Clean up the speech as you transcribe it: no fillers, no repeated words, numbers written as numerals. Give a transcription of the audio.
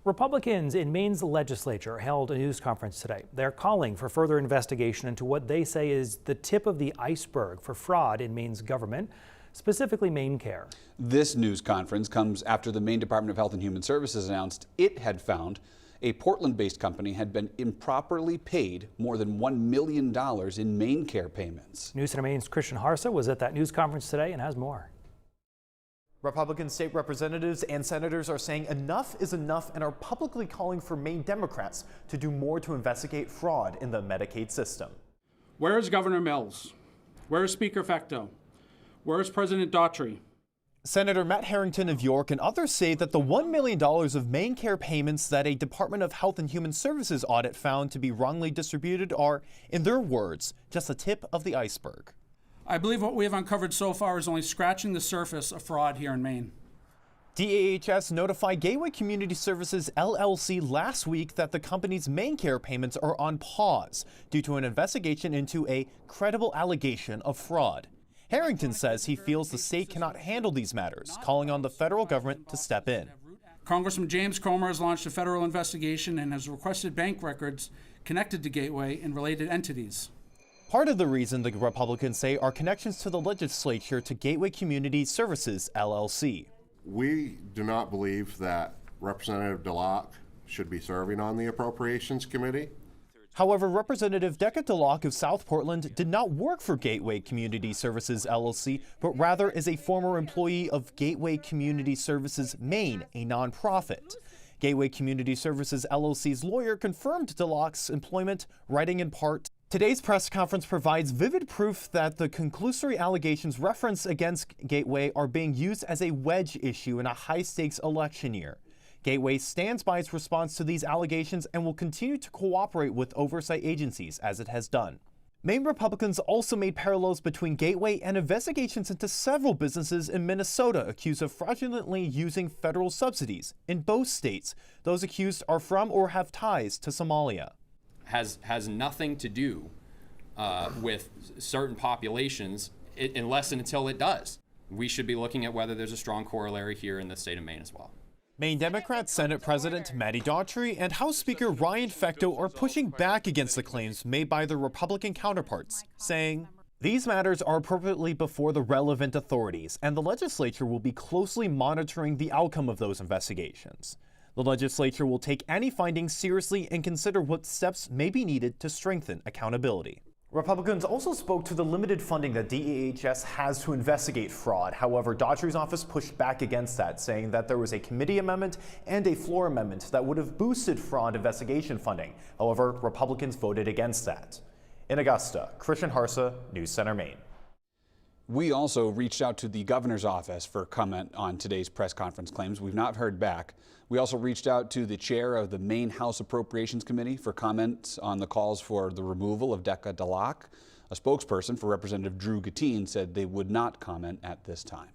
Republicans in Maine's legislature held a news conference today. They're calling for further investigation into what they say is the tip of the iceberg for fraud in Maine's government, specifically MaineCare. This news conference comes after the Maine Department of Health and Human Services announced it had found a Portland-based company had been improperly paid more than $1 million in MaineCare payments. News Center Maine's Christian Harsa was at that news conference today and has more. Republican state representatives and senators are saying enough is enough and are publicly calling for Maine Democrats to do more to investigate fraud in the Medicaid system. Where is Governor Mills? Where is Speaker Fecteau? Where is President Daughtry? Senator Matt Harrington of York and others say that the $1 million of MaineCare payments that a Department of Health and Human Services audit found to be wrongly distributed are, in their words, just the tip of the iceberg. I believe what we have uncovered so far is only scratching the surface of fraud here in Maine. DAHS notified Gateway Community Services LLC last week that the company's MaineCare payments are on pause due to an investigation into a credible allegation of fraud. Harrington says he feels the state cannot handle these matters, calling on the federal government to step in. Congressman James Comer has launched a federal investigation and has requested bank records connected to Gateway and related entities. Part of the reason the Republicans say are connections to the legislature to Gateway Community Services LLC. We do not believe that Representative DeLocke should be serving on the Appropriations Committee. However, Representative Decca DeLocke of South Portland did not work for Gateway Community Services LLC, but rather is a former employee of Gateway Community Services Maine, a nonprofit. Gateway Community Services LLC's lawyer confirmed DeLocke's employment, writing in part, "Today's press conference provides vivid proof that the conclusory allegations referenced against Gateway are being used as a wedge issue in a high-stakes election year. Gateway stands by its response to these allegations and will continue to cooperate with oversight agencies as it has done." Maine Republicans also made parallels between Gateway and investigations into several businesses in Minnesota accused of fraudulently using federal subsidies. In both states, those accused are from or have ties to Somalia. Has nothing to do with certain populations unless and until it does. We should be looking at whether there's a strong corollary here in the state of Maine as well. Maine Democrat Senate President Matty Daughtry and House Speaker Ryan Fecteau are pushing back against the claims made by their Republican counterparts, saying, "These matters are appropriately before the relevant authorities, and the legislature will be closely monitoring the outcome of those investigations. The legislature will take any findings seriously and consider what steps may be needed to strengthen accountability." Republicans also spoke to the limited funding that DAHS has to investigate fraud. However, Daughtry's office pushed back against that, saying that there was a committee amendment and a floor amendment that would have boosted fraud investigation funding. However, Republicans voted against that. In Augusta, Christian Harsa, News Center, Maine. We also reached out to the governor's office for comment on today's press conference claims. We've not heard back. We also reached out to the chair of the Maine House Appropriations Committee for comments on the calls for the removal of Decca DeLocke. A spokesperson for Representative Drew Gattine said they would not comment at this time.